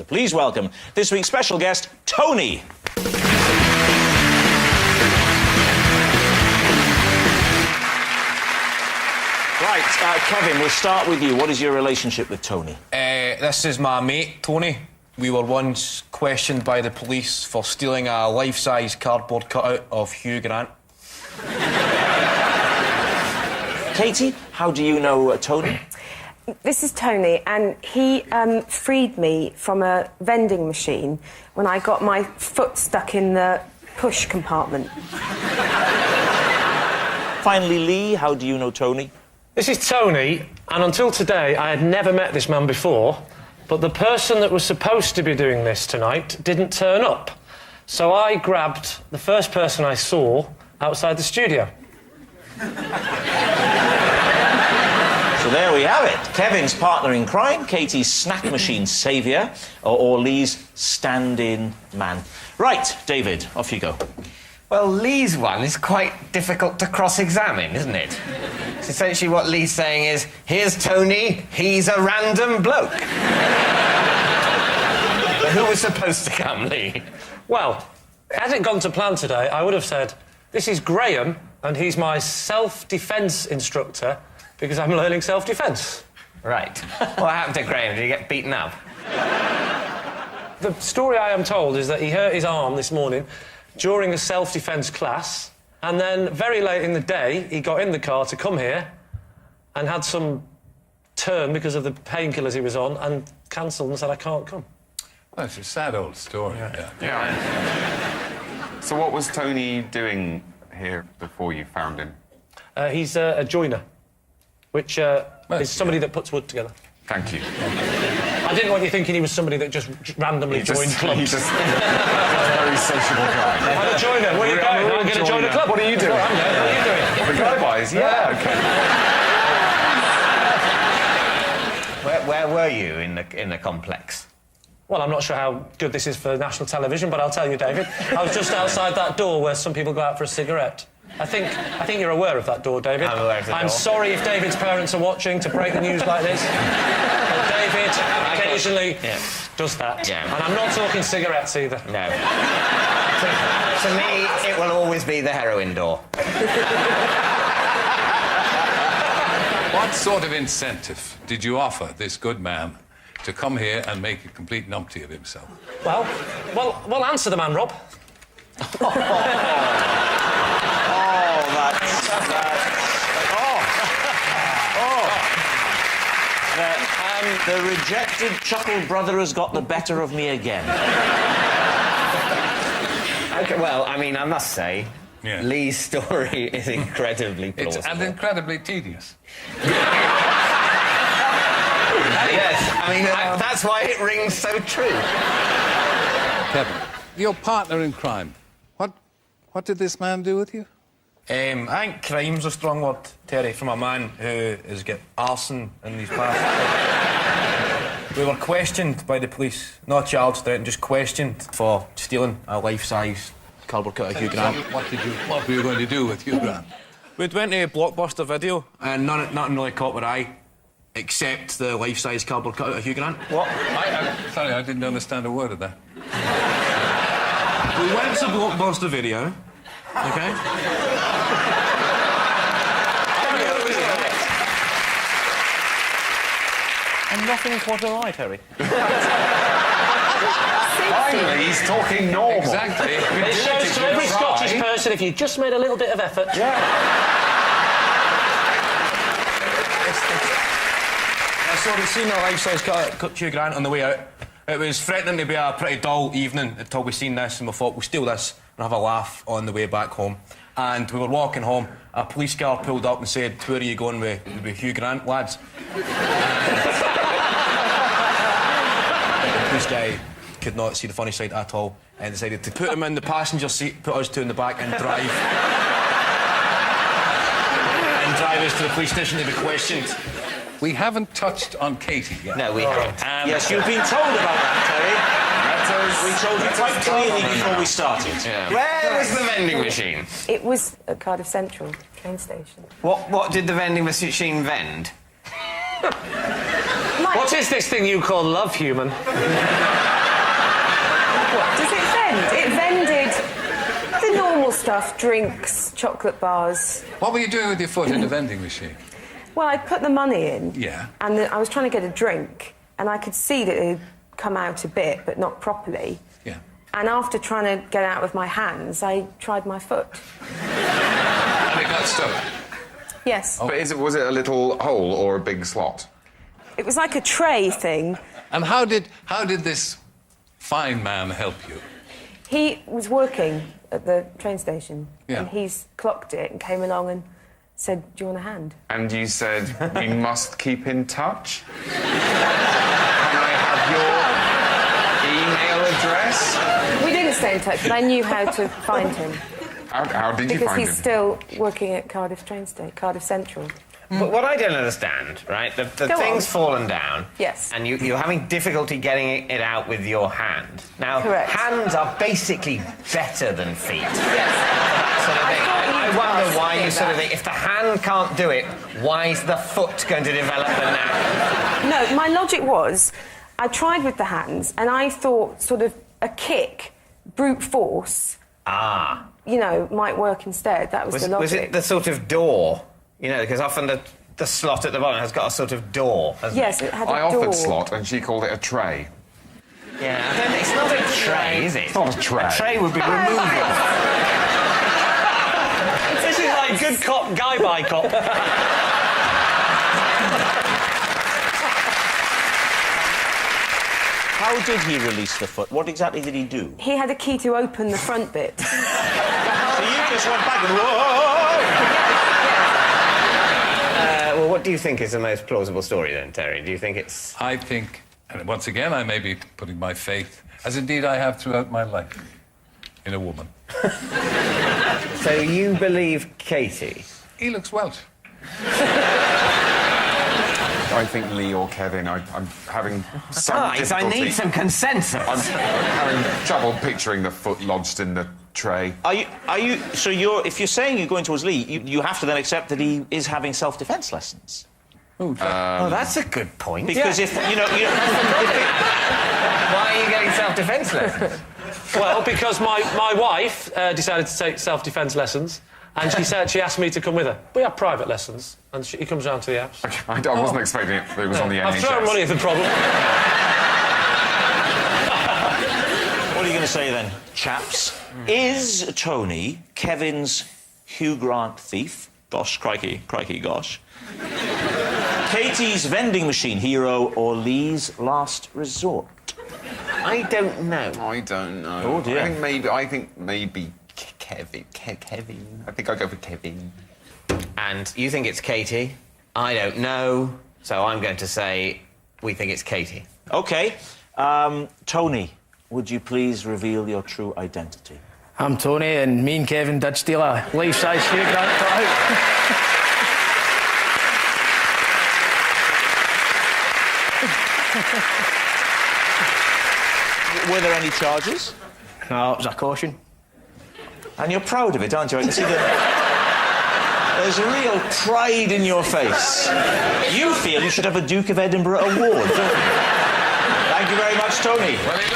Please welcome this week's special guest, Tony. Right, Kevin, we'll start with you. What is your relationship with Tony? This is my mate, Tony. We were once questioned by the police for stealing a life-size cardboard cutout of Hugh Grant. Katy, how do you know Tony? This is Tony, and he freed me from a vending machine when I got my foot stuck in the push compartment. Finally, Lee, how do you know Tony? This is Tony, and until today, I had never met this man before, but the person that was supposed to be doing this tonight didn't turn up. So I grabbed the first person I saw outside the studio. So there we have it. Kevin's partner in crime, Katy's snack machine saviour, or Lee's stand-in man. Right, David, off you go. Well, Lee's one is quite difficult to cross-examine, isn't it? It's essentially what Lee's saying is, here's Tony, he's a random bloke. But who was supposed to come, Lee? Well, had it gone to plan today, I would have said, this is Graham, and he's my self-defence instructor, because I'm learning self-defence. Right. What happened to Graham? Did he get beaten up? The story I am told is that he hurt his arm this morning during a self-defence class, and then very late in the day, he got in the car to come here and had some turn because of the painkillers he was on and cancelled and said, I can't come. Well, it's a sad old story. Yeah. So what was Tony doing here before you found him? He's a joiner, which is somebody that puts wood together. Thank you. I didn't want you thinking he was somebody that just randomly joined clubs. He's just a very sociable guy. I'm a joiner. Where are you going? I'm going to join a club. What are you doing? What are you doing? The guy buys, yeah, Where were you in the complex? Well, I'm not sure how good this is for national television, but I'll tell you, David. I was just outside that door where some people go out for a cigarette. I think you're aware of that door, David. I'm aware of the door. I'm sorry if David's parents are watching to break the news like this. But David occasionally does that. Yeah. And I'm not talking cigarettes either. No. To me, it will always be the heroin door. What sort of incentive did you offer this good man to come here and make a complete numpty of himself? Well, answer the man, Rob. The rejected chuckle brother has got the better of me again. Okay, well, I mean, I must say, Lee's story is incredibly plausible. It's incredibly tedious. Yes, I mean, that's why it rings so true. Kevin, your partner in crime, what did this man do with you? I think crime's a strong word, Terry, from a man who has got arson in his past. We were questioned by the police, not charged out, just questioned for stealing a life-size cardboard cutout of Hugh Grant. What were you going to do with Hugh Grant? We'd went to Blockbuster Video, and nothing really caught our eye, except the life-size cardboard cutout of Hugh Grant. What? Sorry, I didn't understand a word of that. We went to Blockbuster Video, OK? And nothing caught our eye, Terry. Finally, he's talking normal. Exactly. It shows to every Scottish person if you just made a little bit of effort. Yeah. So we'd seen a life-size cut Hugh Grant on the way out. It was threatening to be a pretty dull evening until we seen this, and we thought we'll steal this and have a laugh on the way back home. And we were walking home, a police car pulled up and said, where are you going with Hugh Grant, lads? The police guy could not see the funny side at all and decided to put him in the passenger seat, put us two in the back and drive. And drive us to the police station to be questioned. We haven't touched on Katy yet. No, we haven't. Yes, you've been told about that, Terry. We told you quite clearly before we started. Yeah. Where was the vending machine? It was at Cardiff Central train station. What did the vending machine vend? What is this thing you call love, human? stuff, drinks, chocolate bars. What were you doing with your foot in the vending machine? Well, I put the money in. Yeah. And I was trying to get a drink, and I could see that it had come out a bit, but not properly. Yeah. And after trying to get out with my hands, I tried my foot. And it got stuck. Yes. But was it a little hole or a big slot? It was like a tray thing. And how did this fine man help you? He was working at the train station, Yeah. and he's clocked it and came along and said, "Do you want a hand?" And you said, we must keep in touch? Can I have your email address? We didn't stay in touch, but I knew how to find him. How did you Because find he's him? still working at Cardiff train station, Cardiff Central. But what I don't understand, right, the Go thing's on. fallen down. Yes. And you're having difficulty getting it out with your hand. Now, Correct. hands are basically better than feet. Yes. That sort of thing. thought I you'd wonder ask why me you sort of that. think, if the hand can't do it, why is the foot going to develop the knack? No, my logic was, I tried with the hands, and I thought sort of a kick, brute force, Ah. you know, might work instead. That was the logic. Was it the sort of door? You know, because often the slot at the bottom has got a sort of door, hasn't Yes, it? it had a I door. offered slot and she called it a tray. Yeah, I don't think it's not a tray, is it? It's not a tray. A tray would be removable. This is like good cop, guy by cop. How did he release the foot? What exactly did he do? He had a key to open the front bit. So you just went back and whoa! Well, what do you think is the most plausible story then, Terry? Do you think it's... I think, and once again, I may be putting my faith, as indeed I have throughout my life, in a woman. So you believe Katy? He looks Welsh. I think Lee or Kevin. I'm having some Guys, I difficulty. need some consensus. I'm having trouble picturing the foot lodged in the tray. If you're saying you're going towards Lee, you have to then accept that he is having self-defence lessons. Oh, that's a good point. Because if, you know... Why are you getting self-defence lessons? Well, because my wife decided to take self-defence lessons, and she asked me to come with her. We have private lessons, and he comes round to the house. I wasn't expecting it. It was on the NHS. I've thrown money at the problem. What are you going to say then, chaps? Is Tony Kevin's Hugh Grant thief? Gosh, crikey, gosh. Katy's vending machine hero or Lee's last resort? I don't know. I don't know. Oh, dear. I think maybe Kevin. Kevin. I think I'll go for Kevin. And you think it's Katy? I don't know. So I'm going to say we think it's Katy. OK. Tony, would you please reveal your true identity? I'm Tony, and me and Kevin did steal a life-size Hugh Grant cutout. Were there any charges? No, it was a caution. And you're proud of it, aren't you? I can see that there's a real pride in your face. You feel you should have a Duke of Edinburgh award, don't you? Thank you very much, Tony. Well, he